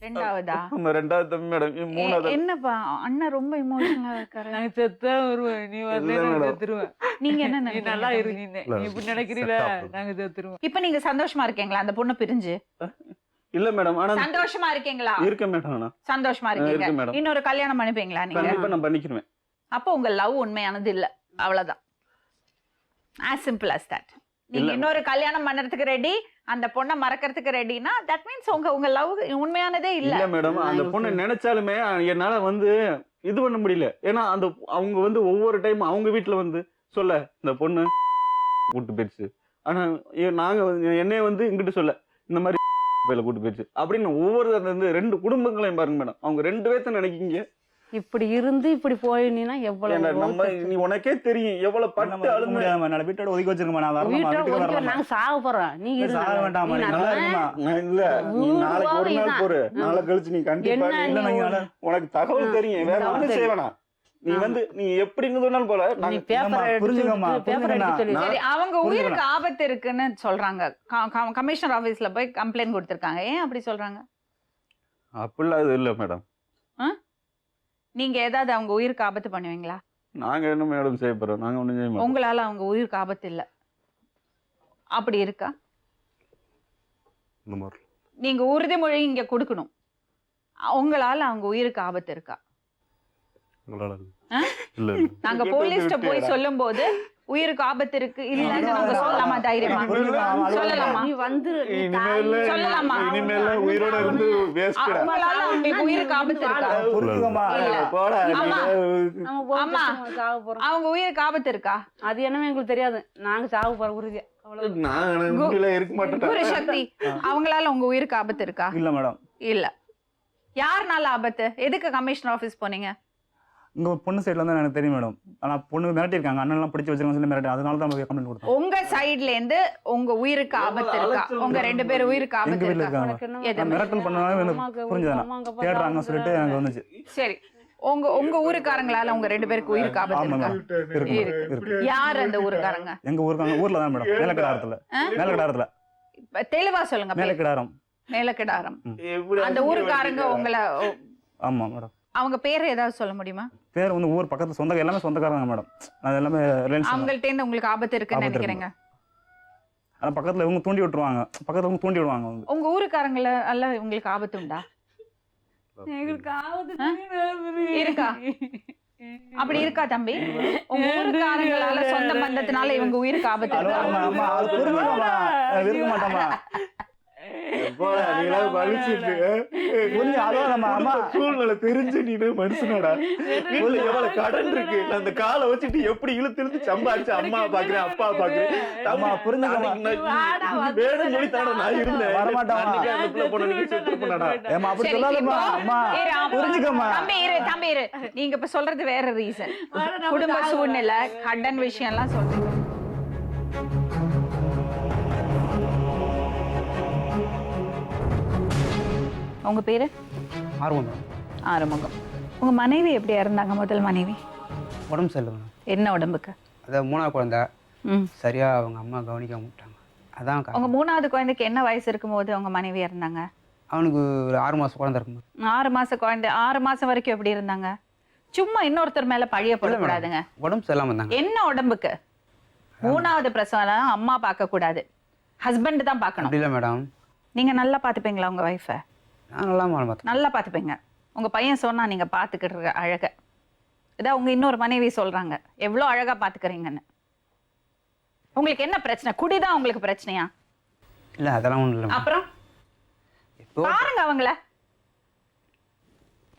ரெண்டாவதா? ஆமா 2வது தம்பி மேடம். மூணாவது என்னப்பா அண்ணன் ரொம்ப இமோஷனலா இருக்காரு. நான் செத்தா வருவேன். நீ வந்து இல்ல நான் மேடம். செத்துருவேன். நீங்க என்ன நீ நினைக்கிறீங்க நல்லா இரு. தம்பி? நீ இப்படி நினைக்கிறீல நாங்க செத்துருவோம். இப்ப நீங்க சந்தோஷமா இருக்கீங்களா அந்த பொண்ணு பிரிஞ்சு? இல்ல மேடம். ஆனா சந்தோஷமா இருக்கீங்களா? இருக்கேன் மேடம். ஆனா சந்தோஷமா இருக்கேன் இருக்கீங்க. மேடம். இன்னொரு கல்யாணம் பண்ணிப்பீங்களா நீங்க? கண்டிப்பா நான் பண்ணிக்கிறேன். அப்போ உங்க லவ் உண்மையானது இல்ல, அவ்வளவுதான். as simple as that. நீங்க இல்ல. இன்னொரு கல்யாணம் பண்றதுக்கு ரெடி, அந்த பொண்ணை மறக்கிறதுக்கு ரெடினா that means உங்க லவ் உண்மையானதே இல்ல. இல்ல மேடம். அந்த பொண்ணை நினைச்சாலுமே என்னால வந்து இது பண்ண முடியல. ஏன்னா அந்த அவங்க வந்து ஒவ்வொரு டைம் அவங்க வீட்டுல வந்து சொல்ல இந்த பொண்ணு கூட்டு போயிடுச்சு. ஆனா நாங்க என்னைய வந்து இங்கிட்டு சொல்ல இந்த மாதிரி பேர்ல கூட்டு போயிடுச்சு அப்படின்னு ஒவ்வொரு அந்த 2 குடும்பங்களையும் பாருங்க மேடம். அவங்க 2 பேர்த்த நினைக்கிங்க. இப்படி இருந்து இப்படி போயினா எவ்வளவு நம்ம நீ உனக்கே தெரியும் எவ்வளவு பட்டு அழுந்து நான் வீட்டோட ஒதுக்கி வச்சிருக்கேன். நான் வரலாமா? வீட்டோட வீட்டுக்கு ஒதுக்கி வரலாமா? நாங்க சாக போறோம். நீ இரு. சாக வேண்டாமா? நீ நல்லா இருக்குமா? இல்ல நீ நாளைக்கு ஒரு நாள் போரு. நாளை கழிச்சு நீ கண்டிப்பா என்ன இல்ல நீ நாங்க உனக்கு தகவல் தெரியும். வேற ஒண்ணும் செய்ய வேணாம். நீ வந்து நீ எப்படி இருந்ததுனாலும் போல நீ நாங்க பேப்பர் புரிஞ்சுக்கம்மா, பேப்பர் எடுத்து சொல்லி நான் சரி, அவங்க உயிருக்கு ஆபத்து இருக்குன்னு சொல்றாங்க. கமிஷனர் ஆபீஸ்ல போய் கம்ப்ளைண்ட் கொடுத்திருக்காங்க. ஏன் அப்படி சொல்றாங்க? அப்படிலாம் இது இல்ல மேடம். நீங்க ஏதாவது அவங்க உயிருக்கு ஆபத்து பண்ணுவீங்களா? நாங்க என்ன மேடம் செய்ய போறோம்? நாங்க ஒண்ணும் செய்ய மாட்டோம். உங்களால அவங்க உயிருக்கு ஆபத்து இல்ல அப்படி இருக்கா? இந்த மாதிரி நீங்க உறுதிமொழி இங்க கொடுக்கணும். உங்களால அவங்க உயிருக்கு ஆபத்து இருக்கா? உங்களால ஆ? இல்ல நாங்க போலீஸ்ட போய் சொல்லும் போது உயிருக்கு ஆபத்து இருக்கு இல்லன்னு நாங்க சொல்லலாமா? தைரியமா சொல்லலாமா? நீ வந்து நீ இனிமேல சொல்லலாமா? இனிமேல உயிரோட இருந்து வேஸ்டா உங்களால அவங்களுக்கு உயிருக்கு ஆபத்து இருக்கா? புரிஞ்சுக்கம்மா. இல்ல. போடா அம்மா. நம்ம போய் ஆமா. சாக போறோம். அவங்க உயிருக்கு ஆபத்து இருக்கா? அது என்னமே எங்களுக்கு தெரியாது. நாங்க சாக போறோம் உறுதியா. அவ்வளவு நான் இப்படிலாம் இருக்க மாட்டேன். குரு சக்தி, அவங்களால உங்க உயிருக்கு ஆபத்து இருக்கா? இல்ல மேடம். இல்ல. யாருனால ஆபத்து? எதுக்கு கமிஷனர் ஆபீஸ் போனீங்க? இங்க ஒரு பொண்ணு சைடுல இருந்து எனக்கு தெரியும் மேடம். ஆனா பொண்ணு மிரட்டி இருக்காங்க. அண்ணன் எல்லாம் பிடிச்சு வச்சிருக்காங்க சொல்லி மிரட்டி. அதனால தான் கம்ப்ளைண்ட் கொடுத்தோம். உங்க சைடுல இருந்து உங்க உயிருக்கு ஆபத்து இருக்கா? உங்க 2 பேர் உயிருக்கு எங்க ஆபத்து வீட்டுல இருக்கா? இருக்காங்க. உனக்கு என்ன எது? நான் மிரட்டல் பண்ணனால எனக்கு புரிஞ்சதானே தேடுறாங்க சொல்லிட்டு எனக்கு வந்துச்சு. சரி, உங்க ஊருக்காரங்களால உங்க 2 பேருக்கு உயிருக்கு ஆபத்து ஆமா இருக்கா? மேடம். இருக்கு இருக்கு. யார் அந்த ஊருக்காரங்க? எங்க ஊருக்காங்க ஊர்ல தான் மேடம். மேலக்கிடாரத்துல. மேலக்கிடாரத்துல. இப்ப தெளிவா சொல்லுங்க. மேலக்கிடாரம். மேலக்கிடாரம். எப்படி அந்த ஊருக்காரங்க உங்களை ஆமா மேடம். அவங்க பேரை ஏதாவது சொல்ல முடியுமா? பேர் வந்து ஊர் பக்கத்துல சொந்த எல்லாமே சொந்தக்காரங்க மேடம். அது எல்லாமே ரிலேஷன். அவங்கள்ட்ட இருந்து உங்களுக்கு ஆபத்து இருக்குன்னு ஆபத்து நினைக்கிறீங்க? ஆனா பக்கத்துல இவங்க தூண்டி விட்டுருவாங்க. பக்கத்துல இவங்க தூண்டி விடுவாங்க வந்து. உங்க ஊருக்காரங்கள எல்லாம் உங்களுக்கு ஆபத்து உண்டா? எங்களுக்கு இருக்கா? அப்படி இருக்கா தம்பி? உங்க ஊருக்காரங்களால சொந்த பந்தத்தினால இவங்க உயிருக்கு ஆபத்து இருக்கா? ஆமா ஆமா அது புரிஞ்சுக்கோமா. இருக்க மாட்டோமா. போடா நீலாம் வலிச்சிட்டு புரிஞ்சு அதான் நம்ம அம்மா சூழ்நிலை தெரிஞ்சு நீ மனுஷனடா. இவ்வளவு எவ்வளவு கடன் இருக்கு. நான் அந்த காலை வச்சுட்டு எப்படி இழுத்து சம்பாதிச்சு அம்மா பாக்குறேன் அப்பா பாக்குறேன். அம்மா புரிஞ்சுக்கோமா. வேணும் சொல்லி தானே நான் இருந்தேன். வரமாட்டாமா. அன்னைக்கு அந்த பிள்ளை பொண்ணு நீங்க செத்து போனடா. ஏமா அப்படி சரி, சொல்லாதம்மா. இப்போ அம்மா இரு, புரிஞ்சுக்கோமா. தம்பி இரு. நீங்க இப்ப சொல்றது வேற ரீசன். குடும்ப சூழ்நிலை, கடன் விஷயம் எல்லாம் சொல்றீங்க. உங்க பேரு? ஆர்வம் மேடம். ஆறுமுகம். உங்க மனைவி எப்படி இறந்தாங்க? முதல் மனைவி உடம்பு சரியில்லை மேடம். என்ன உடம்புக்கு? அதான் 3வது குழந்தை. ம். சரியா அவங்க அம்மா கவனிக்காம விட்டாங்க. அதான் உங்க 3வது குழந்தைக்கு என்ன வயசு இருக்கும்போது உங்க மனைவி இறந்தாங்க? அவனுக்கு ஒரு 6 மாசம் குழந்தை இருக்கும்போது. 6 மாச குழந்தை. 6 மாசம் வரைக்கும் எப்படி இருந்தாங்க? சும்மா இன்னொருத்தர் மேல பழிய போடக்கூடாதுங்க. உடம்பு சரியில்லாம இருந்தாங்க. என்ன உடம்புக்கு? 3வது பிரசவம் அம்மா பார்க்க கூடாது, ஹஸ்பண்ட் தான் பார்க்கணும். அப்படி இல்லை மேடம். நீங்க நல்லா பார்த்துப்பீங்களா உங்க ஒய்ஃபை? நான் நல்லா பார்த்தேன். நல்லா பார்த்துப்பீங்க. உங்க பையன் சொன்னா நீங்க பார்த்துக்கிட்டு இருக்க அழக. இதான் உங்க இன்னொரு மனைவி சொல்றாங்க எவ்வளோ அழகா பார்த்துக்கிறீங்கன்னு. உங்களுக்கு என்ன பிரச்சனை? குடிதான் உங்களுக்கு பிரச்சனையா? இல்லை அதெல்லாம் ஒன்றும் இல்லை. அப்புறம் பாருங்க அவங்கள.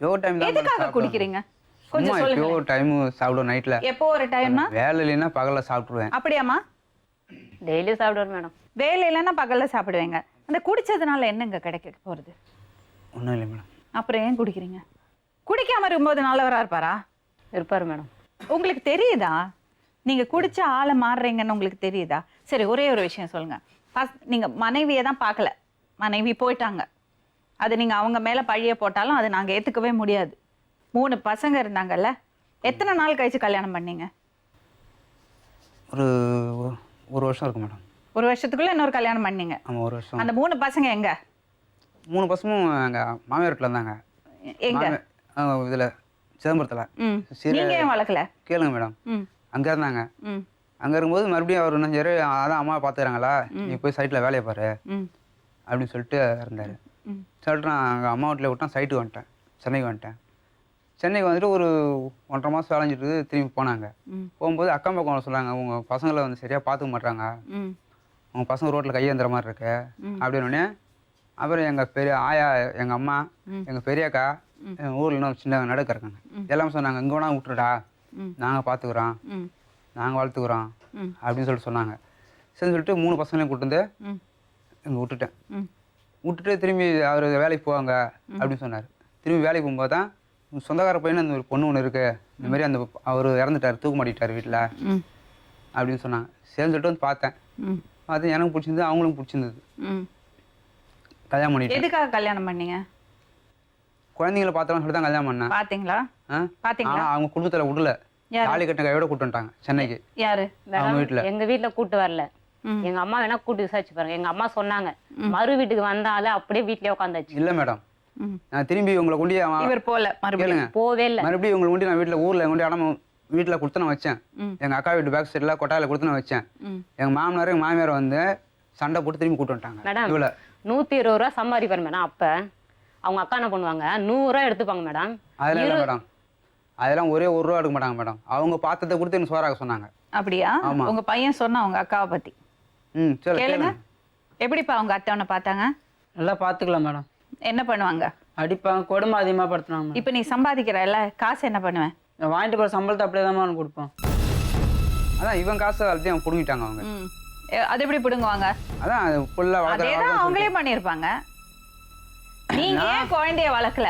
எப்போ டைம் தான் எதுக்காக குடிக்கிறீங்க? கொஞ்சம் எப்போ சொல்லுங்க. டைம் சாப்பிடுவேன் நைட்டில். எப்போ ஒரு டைம்னா? வேலை இல்லைன்னா பகலில் சாப்பிட்ருவேன். அப்படியாம்மா? டெய்லி சாப்பிடுவார் மேடம். வேலை இல்லைன்னா பகல்ல சாப்பிடுவீங்க. அந்த குடிச்சதுனால என்னங்க கிடைக்க போறது? ஒன்றும் இல்லை மேடம். அப்புறம் ஏன் குடிக்கிறீங்க? குடிக்காம இருக்கும்போது நல்லவரா இருப்பாரா? இருப்பாரு மேடம். உங்களுக்கு தெரியுதா நீங்க குடிச்ச ஆளை மாறுறீங்கன்னு? உங்களுக்கு தெரியுதா? சரி, ஒரே ஒரு விஷயம் சொல்லுங்க. நீங்க மனைவியை தான் பார்க்கல, மனைவி போயிட்டாங்க. அது நீங்க அவங்க மேல பழிய போட்டாலும் அதை நாங்க ஏத்துக்கவே முடியாது. 3 பசங்க இருந்தாங்கல்ல, எத்தனை நாள் கழிச்சு கல்யாணம் பண்ணீங்க? ஒரு வருஷம் இருக்கும் மேடம். ஒரு வருஷத்துக்குள்ள இன்னொரு கல்யாணம் பண்ணீங்க. ஆமாம் ஒரு வருஷம். அந்த 3 பசங்க எங்க? 3 பசமும் எங்கள் மாமியார் வீட்டில் இருந்தாங்க. எங்க இதில் சிதம்பரத்தில். ம் சரி. நீங்க ஏன் வளர்க்கல கேளுங்க மேடம். ம் அங்கே இருந்தாங்க. ம் அங்கே இருக்கும்போது மறுபடியும் அவர் என்ன செஞ்சாரு, அதான் அம்மா பார்த்துக்கிறாங்களா, நீ போய் சைட்டில் வேலையை பாரு ம் அப்படின்னு சொல்லிட்டு இருந்தார். ம் சொல்லிட்டு நான் அங்கே அம்மா வீட்டில் விட்டேன், சைட்டுக்கு வந்துட்டேன், சென்னைக்கு வந்துட்டேன். சென்னைக்கு வந்துட்டு ஒரு 1.5 மாதம் வேலைஞ்சிட்டு திரும்பி போனாங்க. ம் போகும்போது அக்கம் பக்கம் சொன்னாங்க, உங்கள் பசங்களை வந்து சரியாக பார்த்துக்க மாட்டாங்க, ம் உங்கள் பசங்க ரோட்டில் கையேந்துற மாதிரி இருக்கு ம். அப்படின்னோடனே அப்புறம் எங்கள் பெரிய ஆயா, எங்கள் அம்மா, ம். எங்கள் பெரியக்கா, எங்கள் ஊரில் இன்னும் சின்ன நடுக்க இருக்காங்க, எல்லாமே சொன்னாங்க, இங்கே வேணா விட்டுருடா, ம். நாங்கள் பார்த்துக்குறோம், ம் நாங்கள் வளர்த்துக்குறோம் ம் அப்படின்னு சொல்லிட்டு சொன்னாங்க. சரின்னு சொல்லிட்டு 3 பசங்களையும் கூட்டு வந்து ம் இங்கே விட்டுட்டேன். ம் விட்டுட்டு திரும்பி அவர் வேலைக்கு போவாங்க அப்படின்னு சொன்னார். திரும்பி வேலைக்கு போகும்போது தான் சொந்தக்கார பையன் அந்த ஒரு பொண்ணு ஒன்று இருக்குது, இந்த மாதிரி அந்த அவர் இறந்துட்டார், தூக்க மாட்டிட்டார் வீட்டில் ம் அப்படின்னு சொன்னாங்க. சரின்னு சொல்லிட்டு வந்து பார்த்தேன். ம் பார்த்து எனக்கு பிடிச்சிருந்தது, அவங்களுக்கும் பிடிச்சிருந்தது. ம் கல்யாணம் பண்ணிட்டேன். எதுக்காக கல்யாணம் பண்ணீங்க குழந்தைங்களை பார்த்தோம்னு சொல்லிட்டு தான் கல்யாணம் பண்ணேன். பாத்தீங்களா பாத்தீங்களா ஆனால் அவங்க குடும்பத்தில் விடல, யாரு? தாலி கட்டின கையோட கூட்டு வந்துட்டாங்க சென்னைக்கு. யாரு அவங்க வீட்டில். எங்க வீட்டுல கூட்டு வரல. ம். எங்க அம்மா வேணா கூட்டு விசாரிச்சு பாருங்க. எங்க அம்மா சொன்னாங்க, மறு வீட்டுக்கு வந்தாலே அப்படியே வீட்லயே உட்காந்தாச்சு. இல்லை மேடம், ம். நான் திரும்பி உங்களை கொண்டு இவர் போல மறுபடியும் கேளுங்க, போவே இல்லை. மறுபடியும் உங்களை கொண்டு நான் வீட்டில் ஊரில் கொண்டு இடம் வீட்டில் கொடுத்து நான் வச்சேன். ம். எங்கள் அக்கா வீட்டு பேக் சைடில் கொட்டாயில் கொடுத்து நான் வச்சேன். ம். எங்கள் மாமனார் எங்கள் மாமியார் வந்து சண்டை போட்டு திரும்பி கூட்டு வந்துட்டாங்க. மேடம் இவ்வளோ 120 ரூபா சம்பாதிப்பாரு மேடம். அப்ப அவங்க அக்கா என்ன பண்ணுவாங்க, 100 ரூபா எடுத்துப்பாங்க மேடம். அதெல்லாம் இல்லை மேடம், அதெல்லாம் ஒரே 1 ரூபா எடுக்க மாட்டாங்க மேடம். அவங்க பாத்திரத்தை கொடுத்து எனக்கு சோறாக்க சொன்னாங்க. அப்படியா ஆமா. உங்க பையன் சொன்னா உங்க அக்காவை பத்தி ம் சரி கேளுங்க கேளுங்க. எப்படிப்பா அவங்க அத்தவனை பார்த்தாங்க, நல்லா பார்த்துக்கலாம் மேடம். என்ன பண்ணுவாங்க? அடிப்பாங்க, கொடுமை அதிகமாக படுத்துனாங்க மேடம். இப்ப நீ சம்பாதிக்கிறல்ல, காசு என்ன பண்ணுவேன்? நான் வாங்கிட்டு போகிற சம்பளத்தை அப்படியே தான் மேடம் கொடுப்போம். அதான் இவன் காசை வளர்த்து அவங்க பிடுங்கிட்டாங்க அவங்க. ம். அது எப்படி பிடுங்குவாங்க? அதான் அது ஃபுல்லாக அதேதான் அவங்களே பண்ணிருப்பாங்க. நீங்க ஏன் குழந்தைய வளர்க்கல?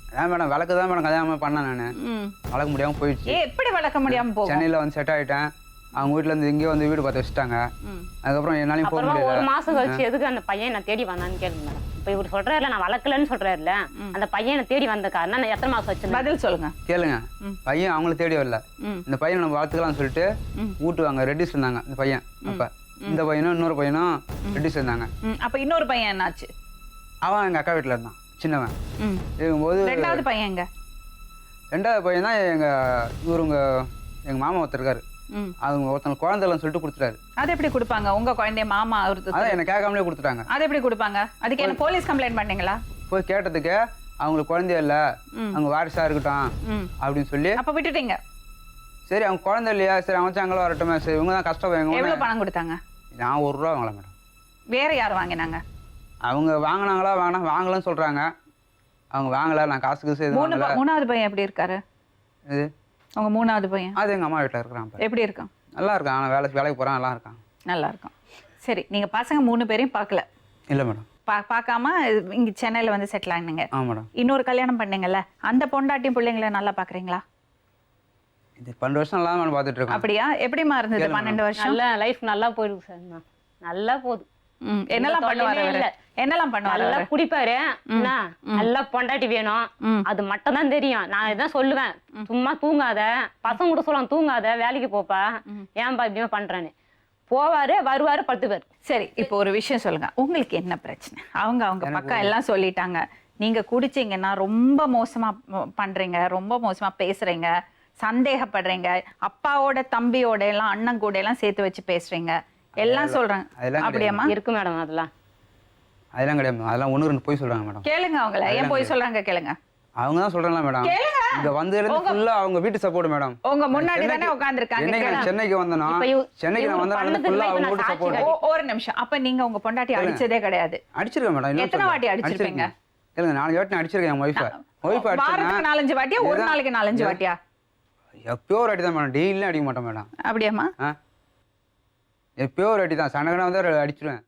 அதான் மேடம் விளக்கு தான் மேடம் கல்யாணம் பண்ணேன். நான் ம். வளர்க்க முடியாமல் போயிடுச்சு. எப்படி வளர்க்க முடியாம போகும்? சென்னையில் வந்து செட் ஆகிட்டேன். அவங்க வீட்டில் இருந்து இங்கே வந்து வீடு பார்த்து வச்சுட்டாங்க. ம். அதுக்கப்புறம் என்னாலையும் போக அப்புறமா முடியல. 1 மாசம் கழிச்சு எதுக்கு அந்த பையன் என்ன தேடி வந்தான்னு கேளுங்க மேடம். இப்ப இவர் சொல்றாருல, நான் வளர்க்கலன்னு சொல்றாருல, அந்த பையன் என்ன தேடி வந்த காரணம் நான் எத்தனை மாசம் வச்சிருந்தேன்? பதில் சொல்லுங்க. கேளுங்க, ம். பையன் அவங்கள தேடி வரல, ம். இந்த பையனை நம்ம வளர்த்துக்கலாம்னு சொல்லிட்டு ம். ஊட்டுவாங்க ரெட்டிஸ் இருந்தாங்க இந்த பையன். அப்போ இந்த பையனும் இன்னொரு பையனும் ரெட்டிஸ் இருந்தாங்க. ம். அப்ப இன்னொரு பையன் என்னாச்சு? அவன் எங்கள் அக்கா வீட்டில் இருந்தான் சின்னவன். ம். இருக்கும்போது ரெண்டாவது பையன் எங்க? 2வது பையன் தான் எங்கள் மாமா ஒருத்தர் இருக்காரு. ம். அவங்க ஒருத்தவங்க குழந்தைலன்னு சொல்லிட்டு கொடுத்துட்டாரு. அது எப்படி கொடுப்பாங்க? உங்க குழந்தைய மாமா அவருக்கு அதான் என்னை கேட்காமலே கொடுத்துட்டாங்க. அது எப்படி கொடுப்பாங்க? அதுக்கு என்ன போலீஸ் கம்ப்ளைண்ட் பண்ணீங்களா? போய் கேட்டதுக்கு அவங்களுக்கு குழந்தைய இல்லை, ம். அவங்க வாரிசாக இருக்கட்டும் ம். அப்படின்னு சொல்லி, அப்ப விட்டுட்டீங்க. சரி அவங்க குழந்தை இல்லையா, சரி அவங்க அங்கே வரட்டுமே, சரி இவங்க தான் கஷ்டம். எவ்வளவு பணம் கொடுத்தாங்க? நான் 1 ரூபா வாங்கல மேடம். வேற யார் வாங்கினாங்க? அவங்க வாங்கினாங்களா வாங்கலன்னு சொல்கிறாங்க. அவங்க வாங்கலை, நான் காசுக்கு இது வாங்கல. மூணாவது பையன் எப்படி இருக்காரு? இது உங்க மூணாவது பையன் அது எங்கள் அம்மா வீட்டில் இருக்கிறான். எப்படி இருக்கான்? நல்லா இருக்கான், ஆனால் வேலைக்கு போகிறான், நல்லா இருக்கான். நல்லா இருக்கான். சரி, நீங்க பசங்க 3 பேரையும் பார்க்கல. இல்லை மேடம். பார்க்காம இங்க சென்னையில வந்து செட்டில் ஆனீங்க. ஆ மேடம். இன்னொரு கல்யாணம் பண்ணீங்கல்ல, அந்த பொண்டாட்டியும் பிள்ளைங்களை நல்லா பாக்குறீங்களா? இது 12 வருஷம் நல்லா மேடம் பார்த்துட்டு இருக்கோம். அப்படியா? எப்படிமா இருந்தது கேளுங்க. 12 வருஷம்? நல்ல லைஃப் நல்லா போயிருக்கு சார். நல்லா போகுது. ம். என்னெல்லாம் பண்ணுவாரு அவரு? இல்ல. என்னெல்லாம் பண்ணுவாரு நல்லா அவரு? குடிப்பாரு. என்ன, நல்லா பொண்டாட்டி வேணும், ம். அது மட்டும் தான் தெரியும். நான் இதான் சொல்லுவேன், சும்மா தூங்காத, பசங்க கூட சொல்லுவாங்க தூங்காத, வேலைக்கு போப்பா, ஏன்பா இப்படியே பண்றேன்னு. போவாரு, வருவாரு, படுத்துப்பாரு. சரி, இப்போ ஒரு விஷயம் சொல்லுங்க, உங்களுக்கு என்ன பிரச்சனை? அவங்க பக்கம் எல்லாம் சொல்லிட்டாங்க, நீங்க குடிச்சீங்கன்னா ரொம்ப மோசமா பண்றீங்க, ரொம்ப மோசமா பேசுறீங்க, சந்தேகப்படுறீங்க, அப்பாவோட தம்பியோட எல்லாம் அண்ணன் கூட எல்லாம் சேர்த்து வச்சு பேசுறீங்க எல்லாம் சொல்றாங்க. அதெல்லாம் அப்படியாம்மா? இருக்கு மேடம். அதெல்லாம் கிடையாது. அதெல்லாம் 1-2 போய் சொல்கிறாங்க மேடம். கேளுங்க அவங்கள, ஏன் போய் சொல்றாங்க கேளுங்க. அவங்க தான் சொல்கிறாங்களா மேடம், கேளுங்க. இங்க வந்ததுலேருந்து ஃபுல்லாக அவங்க வீட்டு சப்போர்ட் மேடம். உங்க முன்னாடி தானே உட்கார்ந்திருக்காங்க. என்னைக்கு சென்னைக்கு வந்தனா, சென்னைக்கு நான் வந்தேன் ஃபுல்லாக அவங்க வீட்டு சப்போர்ட். ஒரு நிமிஷம், அப்ப நீங்க உங்க பொண்டாட்டி அடிச்சதே கிடையாது? அடிச்சிருக்கேன் மேடம். எத்தனை வாட்டி அடிச்சிருப்பீங்க? இல்லைங்க, 4 வாட்டி அடிச்சிருக்கேன் என் ஒய்ஃபை. வாரத்துக்கு 4-5 வாட்டியா, ஒரு நாளைக்கு 4-5 வாட்டியா? எப்பயோ ஒரு வாட்டி தான் மேடம், டெய்லியும் அடிக்க மாட்டேன் மேடம். அப்படியாம்மா? எப்பயோ ஒரு வாட்டி தான், சண்டை வந்து அடிச்சிருவேன்.